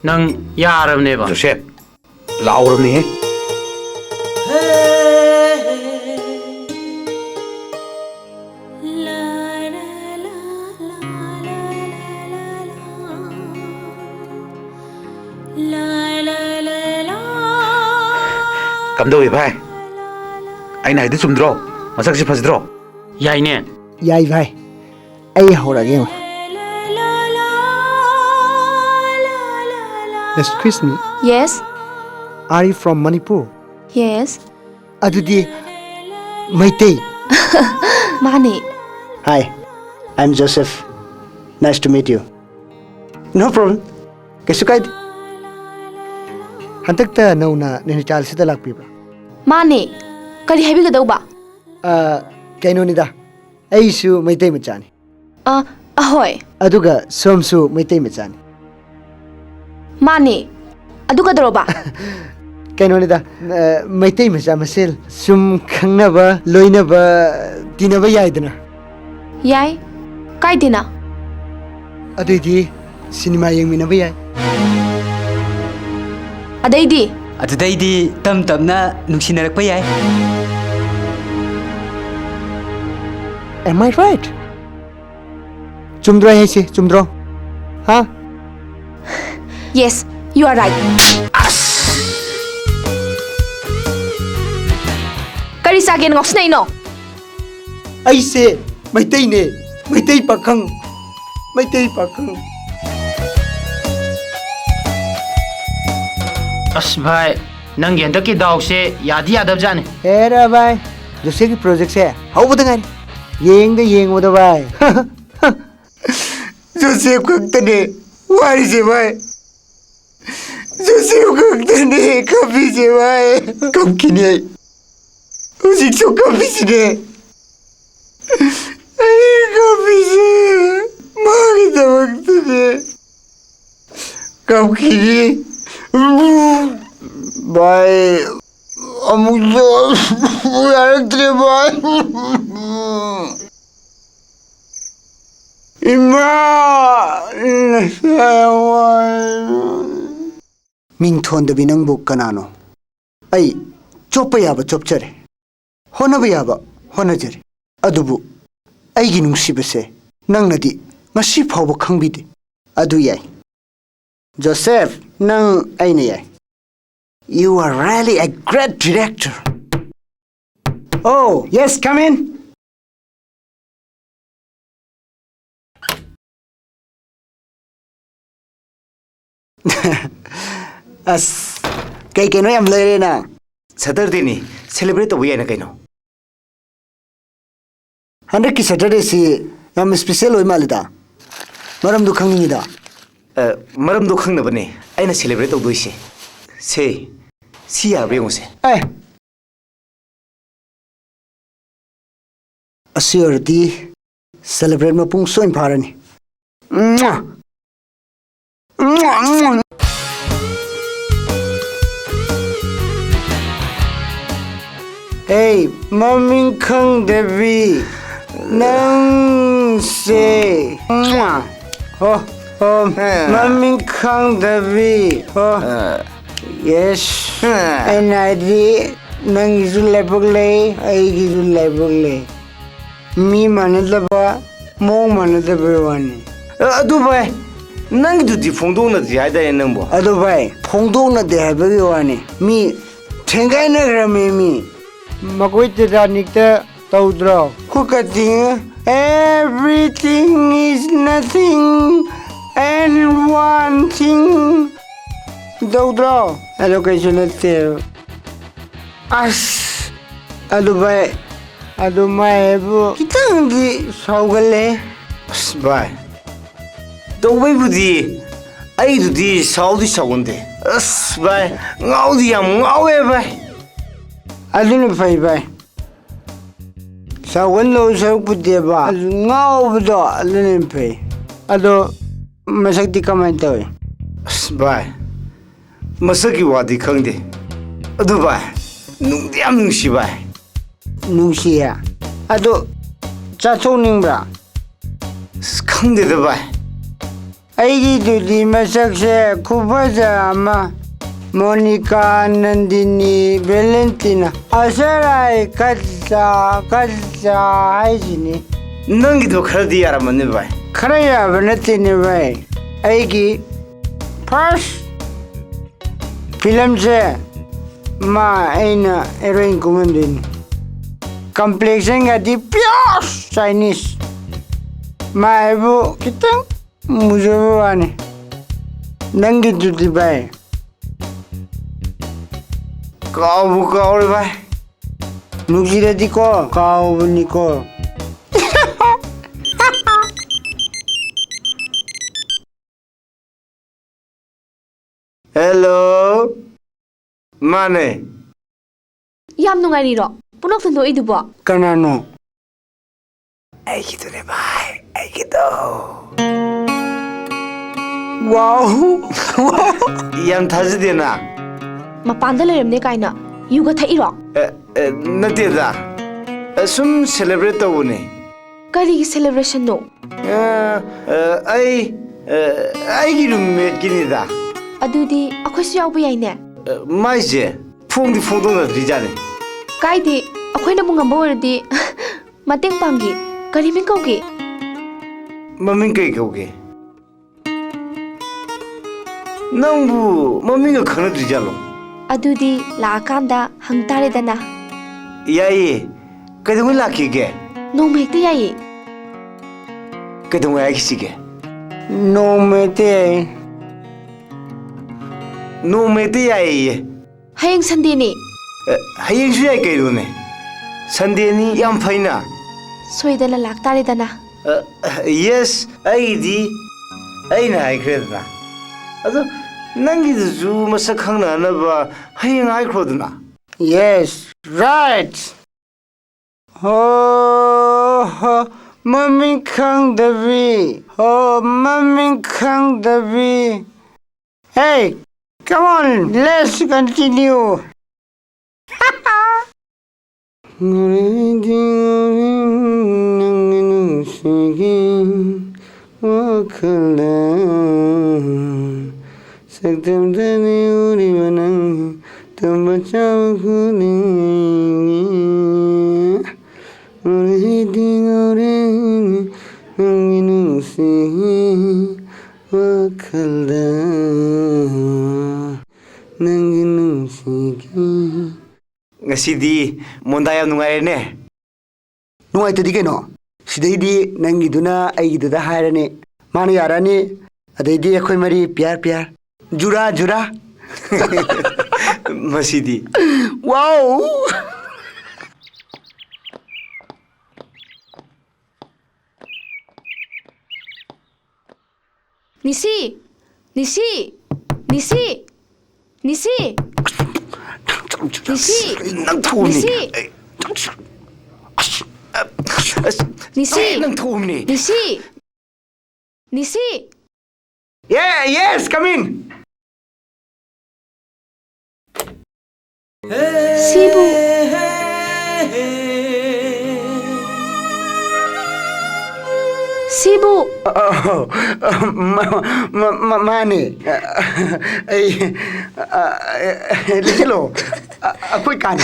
नंग यारबनेबा जोसेफ लाउरबने कमदोई भाई अना है चुमद्रो मसक से फजद्रो याइने याई भाई आई होरगे Excuse me, Yes. are you from Manipur? Yes. Adudi Maitei. Mani. Hi, I'm Joseph. Nice to meet you. No problem. Kesukai. Hantakta nauna Nainital sida lakpibra. Mani. Kari heavy ka daw ba? Kainonida. Aisu Maitei machani. Ahoy. Aduga somsu Maitei machani. Mani. Adu ka daw ba? Kainonida Maitei macha masel sum khangnaba loinaba tinaba yaidana. Yai. Kai dina. Adudi cinema yengminaba yai. Adaidi. ꯑꯗꯨꯗꯩꯗꯤ ꯇꯝ ꯇꯝꯅ ꯅꯨꯡꯁꯤꯅꯔꯛꯄ ꯌꯥꯏ. Am I right? Chumdro hai se chumdro. Ha? Yes, you are right. Kari sa akin ngok snay no? Ai se Maitei ne. Maitei pakhang. Maitei pakhang. अस भाई नंग हंदक की दाव से याद यादव जाने Era bhai. Jose ki project se hauba dangani. Yeng oda bhai. Jose kaktane. Wari se bhai. Jose kaktane kapi se bhai. Kam kini. Usik so kapi se ne. Ai kapi se. Magi da kaktane. Kam kini. Bhai, amullo yaatre bhai. Ima, Ming thon da binang book kanano. Ai chopa yaba chopchare. Honaba yaba honajare. Adubu ai gi nungsibase nangnadi ngasi phawba khangbide. Adu yai. Joseph, nang aina yai. You are really a great director. Oh, yes, come in. As kay keno yam lere na. Saturday ni celebrate to buya na kaino. Handak ki Saturday si yam special oi malida. Maram du khangni da. मरम दो खंग नबने आइना celebrate तो दोइसे से Siya बेगोसे Hey. Asirdi celebrate mapung soin parani. Hey, maming khang devi nang se. Oh, maming khang devi. Oh, yes. And I did nang isu lepugle, I isu lepugle. Me manadaba, mo manadaba wani. अदु भाई नंग दुदी फोंदो न दियादा ये नंबो Ado bhai, phongdo na de habagi wani. Mi thengai na grame mi. Makoi tida nikta taudro. Kukating everything is nothing and one thing. Daudro. Allocation at there. As. Ado bhai. Ado mai bu. Kitang di saugale. भाई तो वही बुद्धि आई दुदी Saudi साउंडे अस भाई गाउदी हम गावे भाई Aduna fai bhai. Sawan lo sa pudde ba. Ngao bdo aduna fai. Ado masakti kamai tawi. अस भाई मसकी वादी खंगदे अदु भाई नुंगदे हम नुंगसी भाई Nungsiya. Ado chacho ningbra. खंगदे दे भाई ꯑꯩꯒꯤꯗꯨꯗꯤ ꯃꯁꯛꯁꯦ ꯈꯨꯐꯖ ꯑꯃ 모니카 난디니 밸렌티나 아세라이 가자 하이지니 ꯅꯪꯒꯤꯗꯣ ꯈꯔꯗꯤ ꯌꯥꯔꯝꯃꯅꯤ ꯚꯥꯏ खरा याब नत्तेने भाई ꯑꯩꯒꯤ फर्स्ट फिल्मसे मा ऐना हेरोइन कुमंदिनी कंप्लेक्शन गादी प्योर चाइनीज मायबो कितंग मुझेबो वाने नंगी दुदी भाई काबू कावरे भाई नुजिरदीको कावबनिको हेलो माने ꯌꯥꯝ ꯅꯨꯡꯉꯥꯏꯔꯤꯔꯣ ꯄꯨꯅꯣꯛ ꯊꯟꯗꯣꯛꯏꯗꯨꯕꯣ कनानो ꯑꯩꯒꯤꯗꯨꯅꯦ ꯚꯥꯏ ꯑꯩꯒꯤꯗꯣ वाओ ꯌꯥꯝ ꯊꯥꯖꯗꯦꯅ ꯃꯄꯥꯟꯗ ꯂꯩꯔꯝꯅꯦ ꯀꯥꯏꯅ ꯌꯨꯒ ꯊꯛꯏꯔꯣ ꯅꯠꯇꯦꯗ ꯁꯨꯝ ꯁꯦꯂꯦꯕ꯭ꯔꯦꯠ ꯇꯧꯕꯅꯦ ꯀꯔꯤꯒꯤ ꯁꯦꯂꯦꯕ꯭ꯔꯦꯁꯟꯅꯣ ꯑꯩꯒꯤ ꯔꯨꯝꯃꯦꯠꯀꯤꯅꯤꯗ ꯑꯗꯨꯗꯤ ꯑꯩꯈꯣꯏꯁꯨ ꯌꯥꯎꯕ ꯌꯥꯏꯅꯦ ꯃꯥꯏꯁꯦ ꯐꯣꯡꯗꯤ ꯐꯣꯡꯗꯣꯛꯅꯗ꯭ꯔꯤꯖꯥꯠꯅꯤ ꯀꯥꯏꯗꯦ ꯑꯩꯈꯣꯏꯅꯕꯨ ꯉꯝꯕ ꯑꯣꯏꯔꯗꯤ ꯃꯇꯦꯡ ꯄꯥꯡꯒꯦ ꯀꯔꯤ ꯃꯤꯡ ꯀꯧꯒꯦ ꯃꯃꯤꯡ ꯀꯩ ꯀꯧꯒꯦ ꯅꯪꯕꯨ ꯃꯃꯤꯡꯒ ꯈꯪꯅꯗ꯭ꯔꯤꯖꯥꯠꯂꯣ ꯑꯗꯨꯗꯤ ꯂꯥꯛꯑꯀꯥꯟꯗ ꯍꯪꯇꯥꯔꯦꯗꯅ ꯌꯥꯏꯌꯦ ꯀꯩꯗꯧꯉꯩ ꯂꯥꯛꯈꯤꯒꯦ ꯅꯣꯡꯃ ꯍꯦꯛꯇ ꯌꯥꯏꯌꯦ ꯀꯩꯗꯧꯉꯩ ꯍꯥꯏꯈꯤꯁꯤꯒꯦ नोमेते ꯅꯣꯡꯃ ꯍꯦꯛꯇ ꯌꯥꯏꯌꯦ ꯍꯌꯦꯡ ꯁꯟꯗꯦꯅꯦ ꯍꯌꯦꯡꯁꯨ ꯌꯥꯏ ꯀꯩꯅꯣꯅꯦ ꯁꯟꯗꯦꯅꯤ ꯌꯥꯝ ꯐꯩꯅ ꯁꯣꯏꯗꯅ ꯂꯥꯛꯇꯥꯔꯦꯗꯅ ꯌꯦꯁ ꯑꯩꯒꯤꯗꯤ ꯑꯩꯅ ꯍꯥꯏꯈ꯭ꯔꯦꯗꯅ ꯑꯗꯣ ꯅꯪꯒꯤꯗꯨꯁꯨ ꯃꯁꯛ ꯈꯪꯅꯅꯕ ꯍꯌꯦꯡ ꯍꯥꯏꯈ꯭ꯔꯣꯗꯅ Yes, right. Oh, Mummy Kang Devi. Oh, Mummy Kang Devi. Hey, come on, let's continue. तुम बचाओ खुदी उन्हें दिगोरे रंगीनों से वखलदा रंगीनों से ngасidi monda yam nungairene ꯅꯨꯡꯉꯥꯏꯇꯗꯤ ꯀꯩꯅꯣ ꯁꯤꯗꯩꯗꯤ ꯅꯪꯒꯤꯗꯨꯅ ꯑꯩꯒꯤꯗꯨꯗ ꯍꯥꯏꯔꯅꯤ ꯃꯥꯅ ꯌꯥꯔꯅꯤ ꯑꯗꯩꯗꯤ ꯑꯩꯈꯣꯏ ꯃꯔꯤ ꯄꯤꯌꯥꯔ ꯄꯤꯌꯥꯔ ꯖꯨꯔꯥ ꯖꯨꯔꯥ masidi 와우 니시 니시 니시 니시 니시 nang thuni 니시 니시 nang thuni 니시 니시 yeah yes come in 시부 시부 माने ले लो कोई कान